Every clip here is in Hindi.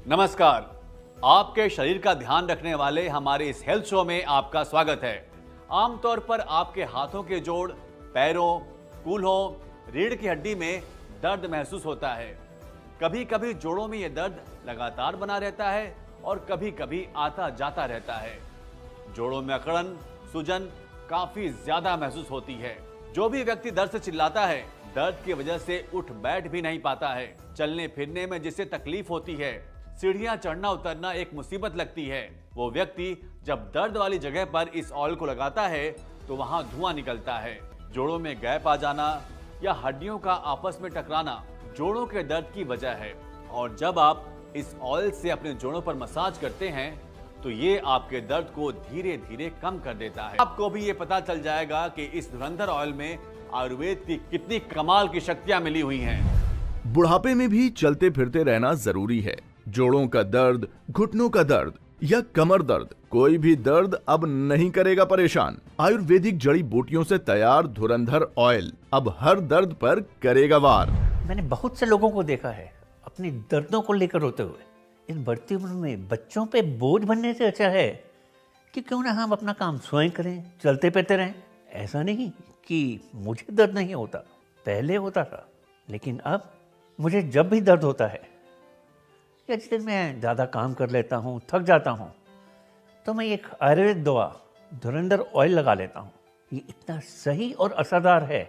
नमस्कार। आपके शरीर का ध्यान रखने वाले हमारे इस हेल्थ शो में आपका स्वागत है। आमतौर पर आपके हाथों के जोड़, पैरों, कूल्हों, रीढ़ की हड्डी में दर्द महसूस होता है। कभी कभी जोड़ों में यह दर्द लगातार बना रहता है और कभी कभी आता जाता रहता है। जोड़ों में अकड़न, सूजन काफी ज्यादा महसूस होती है। जो भी व्यक्ति दर्द से चिल्लाता है, दर्द की वजह से उठ बैठ भी नहीं पाता है। चलने फिरने में जिसे तकलीफ होती है, सीढ़ियां चढ़ना उतरना एक मुसीबत लगती है, वो व्यक्ति जब दर्द वाली जगह पर इस ऑयल को लगाता है तो वहां धुआं निकलता है। जोड़ों में गैप आ जाना या हड्डियों का आपस में टकराना जोड़ों के दर्द की वजह है। और जब आप इस ऑयल से अपने जोड़ों पर मसाज करते हैं तो ये आपके दर्द को धीरे धीरे कम कर देता है। आपको भी ये पता चल जाएगा कि इस धुरंधर ऑयल में आयुर्वेद की कितनी कमाल की शक्तियां मिली हुई हैं। बुढ़ापे में भी चलते फिरते रहना जरूरी है। जोड़ों का दर्द, घुटनों का दर्द या कमर दर्द, कोई भी दर्द अब नहीं करेगा परेशान। आयुर्वेदिक जड़ी बूटियों से तैयार धुरंधर ऑयल अब हर दर्द पर करेगा वार। मैंने बहुत से लोगों को देखा है अपनी दर्दों को लेकर रोते हुए। इस बढ़ती उम्र में बच्चों पे बोझ बनने से अच्छा है कि क्यों ना हम अपना काम स्वयं करें, चलते फिरते रहें। ऐसा नहीं कि मुझे दर्द नहीं होता, पहले होता था, लेकिन अब मुझे जब भी दर्द होता है या जिस दिन मैं ज़्यादा काम कर लेता हूँ, थक जाता हूँ, तो मैं एक आयुर्वेद दवा धुरंधर ऑयल लगा लेता हूँ। ये इतना सही और असरदार है,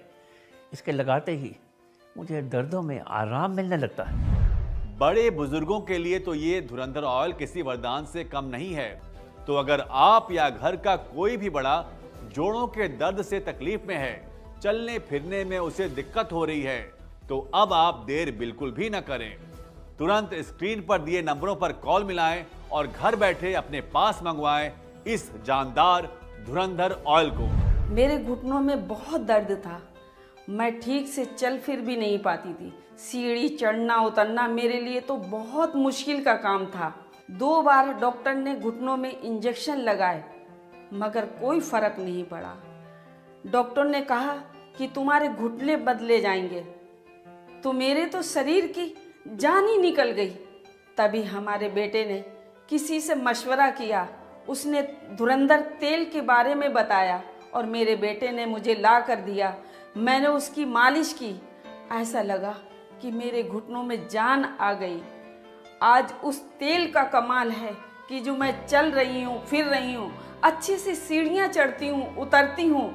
इसके लगाते ही मुझे दर्दों में आराम मिलने लगता है। बड़े बुजुर्गों के लिए तो ये धुरंधर ऑयल किसी वरदान से कम नहीं है। तो अगर आप या घर का कोई भी बड़ा जोड़ों के दर्द से तकलीफ में है, चलने फिरने में उसे दिक्कत हो रही है, तो अब आप देर बिल्कुल भी न करें। तुरंत स्क्रीन पर दिए नंबरों पर कॉल मिलाएं और घर बैठे अपने पास मंगवाएं इस जानदार धुरंधर ऑयल को। मेरे घुटनों में बहुत दर्द था, मैं ठीक से चल फिर भी नहीं पाती थी। सीढ़ी चढ़ना उतरना मेरे लिए तो बहुत मुश्किल का काम था। 2 बार डॉक्टर ने घुटनों में इंजेक्शन लगाए, मगर कोई फर्क नहीं पड़ा। डॉक्टर ने कहा कि तुम्हारे घुटने बदले जाएंगे, तो मेरे तो शरीर की जान ही निकल गई। तभी हमारे बेटे ने किसी से मशवरा किया, उसने धुरंधर तेल के बारे में बताया और मेरे बेटे ने मुझे ला कर दिया। मैंने उसकी मालिश की, ऐसा लगा कि मेरे घुटनों में जान आ गई। आज उस तेल का कमाल है कि जो मैं चल रही हूँ, फिर रही हूँ, अच्छे से सीढ़ियाँ चढ़ती हूँ, उतरती हूँ,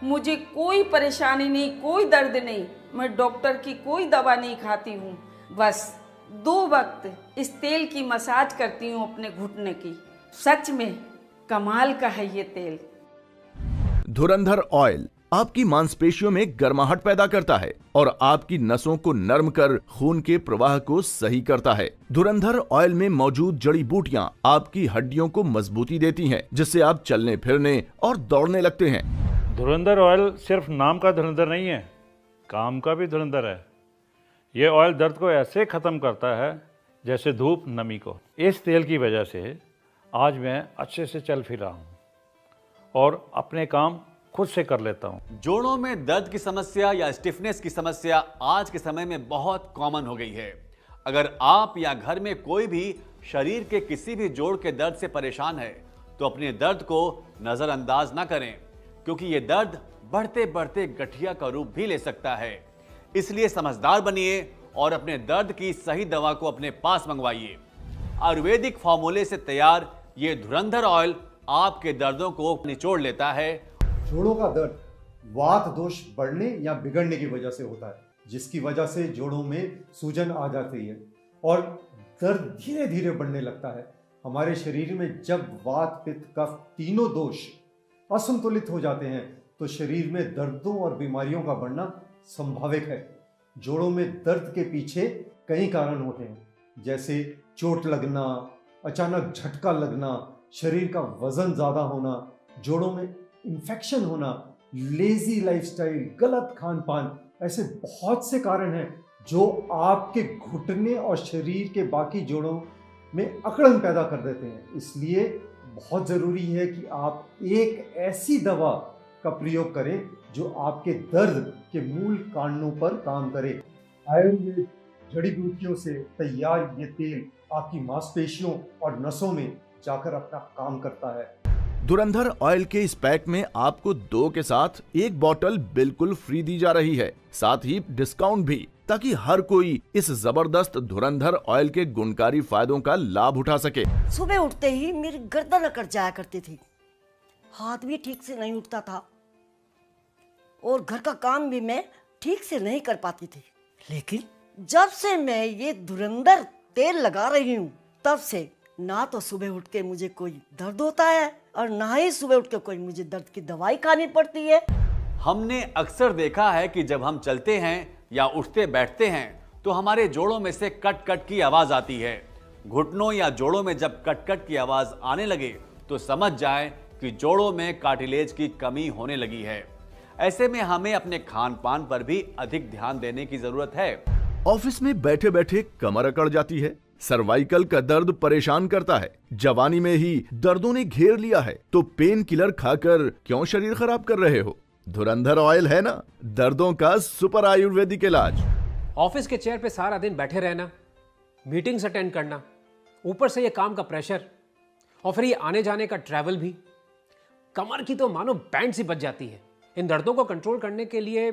मुझे कोई परेशानी नहीं, कोई दर्द नहीं। मैं डॉक्टर की कोई दवा नहीं खाती हूँ, बस 2 वक्त इस तेल की मसाज करती हूँ अपने घुटने की। सच में कमाल का है ये तेल। धुरंधर ऑयल आपकी मांसपेशियों में गर्माहट पैदा करता है और आपकी नसों को नरम कर खून के प्रवाह को सही करता है। धुरंधर ऑयल में मौजूद जड़ी बूटियां आपकी हड्डियों को मजबूती देती हैं, जिससे आप चलने फिरने और दौड़ने लगते हैं। धुरंधर ऑयल सिर्फ नाम का धुरंधर नहीं है, काम का भी धुरंधर है। ये ऑयल दर्द को ऐसे ख़त्म करता है जैसे धूप नमी को। इस तेल की वजह से आज मैं अच्छे से चल फिर रहा हूँ और अपने काम खुद से कर लेता हूँ। जोड़ों में दर्द की समस्या या स्टिफनेस की समस्या आज के समय में बहुत कॉमन हो गई है। अगर आप या घर में कोई भी शरीर के किसी भी जोड़ के दर्द से परेशान है तो अपने दर्द को नजरअंदाज ना करें, क्योंकि ये दर्द बढ़ते बढ़ते गठिया का रूप भी ले सकता है। इसलिए समझदार बनिए और अपने दर्द की सही दवा को अपने पास मंगवाइए। आयुर्वेदिक फॉर्मूले से तैयार ये धुरंधर ऑयल आपके दर्दों को निचोड़ लेता है। जोड़ों का दर्द वात दोष बढ़ने या बिगड़ने की वजह से होता है, जिसकी वजह से जोड़ों में सूजन आ जाती है और दर्द धीरे धीरे बढ़ने लगता है। हमारे शरीर में जब वात, पित्त, कफ तीनों दोष असंतुलित हो जाते हैं तो शरीर में दर्दों और बीमारियों का बढ़ना संभावित है। जोड़ों में दर्द के पीछे कई कारण होते हैं, जैसे चोट लगना, अचानक झटका लगना, शरीर का वजन ज्यादा होना, जोड़ों में इन्फेक्शन होना, लेजी लाइफस्टाइल, गलत खान पान, ऐसे बहुत से कारण हैं जो आपके घुटने और शरीर के बाकी जोड़ों में अकड़न पैदा कर देते हैं। इसलिए बहुत ज़रूरी है कि आप एक ऐसी दवा का प्रयोग करें जो आपके दर्द के मूल कारणों पर काम करे। आयुर्वेद जड़ी बूटियों से तैयार ये तेल आपकी मांसपेशियों और नसों में जाकर अपना काम करता है। धुरंधर ऑयल के इस पैक में आपको 2 के साथ 1 बॉटल बिल्कुल फ्री दी जा रही है, साथ ही डिस्काउंट भी, ताकि हर कोई इस जबरदस्त धुरंधर ऑयल के गुणकारी फायदों का लाभ उठा सके। सुबह उठते ही मेरी गर्दन अकड़ जाया करती थी, हाथ भी ठीक से नहीं उठता था और घर का काम भी मैं ठीक से नहीं कर पाती थी। लेकिन जब से मैं ये धुरंधर तेल लगा रही हूँ, तब से ना तो सुबह उठ के मुझे कोई दर्द होता है और ना ही सुबह उठ के कोई मुझे दर्द की दवाई खानी पड़ती है। हमने अक्सर देखा है कि जब हम चलते हैं या उठते बैठते हैं तो हमारे जोड़ों में से कट कट की आवाज आती है। घुटनों या जोड़ों में जब कट कट की आवाज आने लगे तो समझ जाएं कि जोड़ों में कार्टिलेज की कमी होने लगी है। ऐसे में हमें अपने खान पान पर भी अधिक ध्यान देने की जरूरत है। ऑफिस में बैठे बैठे कमर अकड़ जाती है, सर्वाइकल का दर्द परेशान करता है, जवानी में ही दर्दों ने घेर लिया है, तो पेन किलर खाकर क्यों शरीर खराब कर रहे हो? धुरंधर ऑयल है ना दर्दों का सुपर आयुर्वेदिक इलाज। ऑफिस के चेयर पे सारा दिन बैठे रहना, मीटिंग्स अटेंड करना, ऊपर से ये काम का प्रेशर और फिर ये आने जाने का ट्रैवल भी, कमर की तो मानो बैंड सी बज जाती है। इन दर्दों को कंट्रोल करने के लिए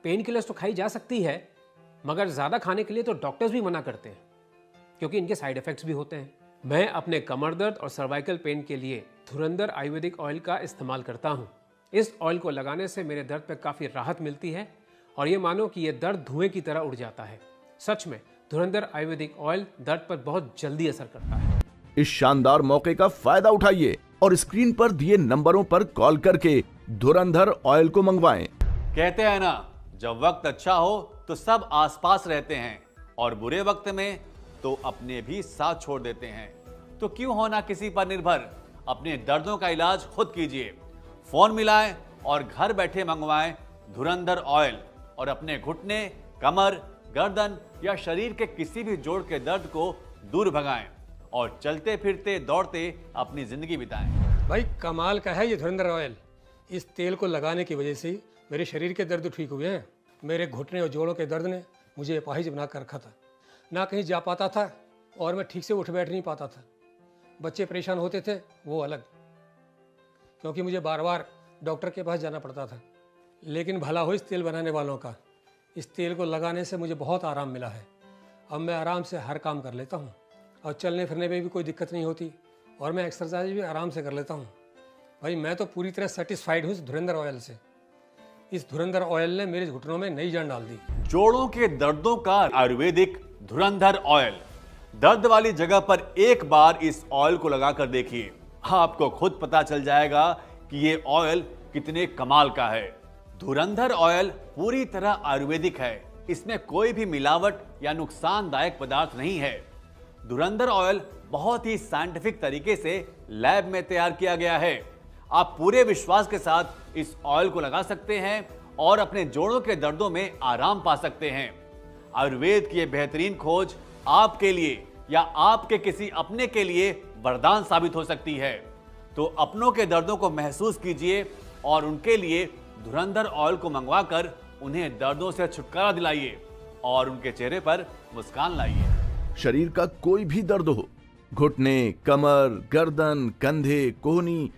पेन किलर्स तो खाई जा सकती है, मगर ज़्यादा खाने के लिए तो डॉक्टर्स भी मना करते हैं क्योंकि इनके साइड इफ़ेक्ट्स भी होते हैं। मैं अपने कमर दर्द और सर्वाइकल पेन के लिए धुरंधर आयुर्वेदिक ऑयल का इस्तेमाल करता हूँ। इस ऑयल को लगाने से मेरे दर्द पर काफ़ी राहत मिलती है और ये मानो कि ये दर्द धुएं की तरह उड़ जाता है। सच में धुरंधर आयुर्वेदिक ऑयल दर्द पर बहुत जल्दी असर करता है। इस शानदार मौके का फायदा उठाइए और स्क्रीन पर दिए नंबरों पर कॉल करके धुरंधर ऑयल को मंगवाएं। कहते हैं ना, जब वक्त अच्छा हो तो सब आसपास रहते हैं और बुरे वक्त में तो अपने भी साथ छोड़ देते हैं। तो क्यों होना किसी पर निर्भर, अपने दर्दों का इलाज खुद कीजिए। फोन मिलाएं और घर बैठे मंगवाएं धुरंधर ऑयल और अपने घुटने, कमर, गर्दन या शरीर के किसी भी जोड़ के दर्द को दूर भगाएं और चलते फिरते दौड़ते अपनी जिंदगी बिताएं। भाई कमाल का है ये धुरंधर ऑयल। इस तेल को लगाने की वजह से मेरे शरीर के दर्द ठीक हुए हैं। मेरे घुटने और जोड़ों के दर्द ने मुझे अपाहिज बना कर रखा था, ना कहीं जा पाता था और मैं ठीक से उठ बैठ नहीं पाता था। बच्चे परेशान होते थे वो अलग, क्योंकि मुझे बार बार डॉक्टर के पास जाना पड़ता था। लेकिन भला हो इस तेल बनाने वालों का। इस तेल को लगाने से मुझे बहुत आराम मिला है। अब मैं आराम से हर काम कर लेता हूँ और चलने फिरने में भी कोई दिक्कत नहीं होती और मैं एक्सरसाइज भी आराम से कर लेता हूँ। भाई मैं तो पूरी तरह सेटिस्फाइड हूँ इस धुरंधर ऑयल से। इस धुरंधर ऑयल ने मेरे घुटनों में नई जान डाल दी। जोड़ों के दर्दों का आयुर्वेदिक धुरंधर ऑयल। दर्द वाली जगह पर एक बार इस ऑयल को लगाकर देखिए, आपको खुद पता चल जाएगा कि ये ऑयल कितने कमाल का है। धुरंधर ऑयल पूरी तरह आयुर्वेदिक है, इसमें कोई भी मिलावट या नुकसानदायक पदार्थ नहीं है। धुरंधर ऑयल बहुत ही साइंटिफिक तरीके से लैब में तैयार किया गया है। आप पूरे विश्वास के साथ इस ऑयल को लगा सकते हैं और अपने जोड़ों के दर्दों में आराम पा सकते हैं। आयुर्वेद की ये बेहतरीन खोज आपके लिए या आपके किसी अपने के लिए वरदान साबित हो सकती है। तो अपनों के दर्दों को महसूस कीजिए और उनके लिए धुरंधर ऑयल को मंगवाकर उन्हें दर्दों से छुटकारा दिलाइए और उनके चेहरे पर मुस्कान लाइए। शरीर का कोई भी दर्द हो, घुटने, कमर, गर्दन, कंधे, कोहनी,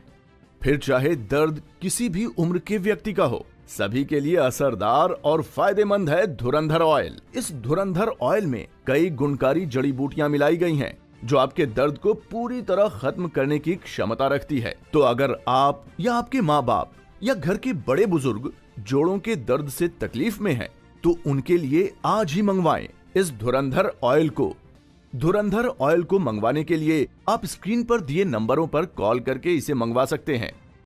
फिर चाहे दर्द किसी भी उम्र के व्यक्ति का हो, सभी के लिए असरदार और फायदेमंद है धुरंधर ऑयल। इस धुरंधर ऑयल में कई गुणकारी जड़ी बूटियां मिलाई गई हैं, जो आपके दर्द को पूरी तरह खत्म करने की क्षमता रखती है। तो अगर आप या आपके माँ बाप या घर के बड़े बुजुर्ग जोड़ों के दर्द से तकलीफ में हैं, तो उनके लिए आज ही मंगवाएं इस धुरंधर ऑयल को। धुरंधर ऑयल को मंगवाने के लिए आप स्क्रीन पर दिए नंबरों पर कॉल करके इसे मंगवा सकते हैं।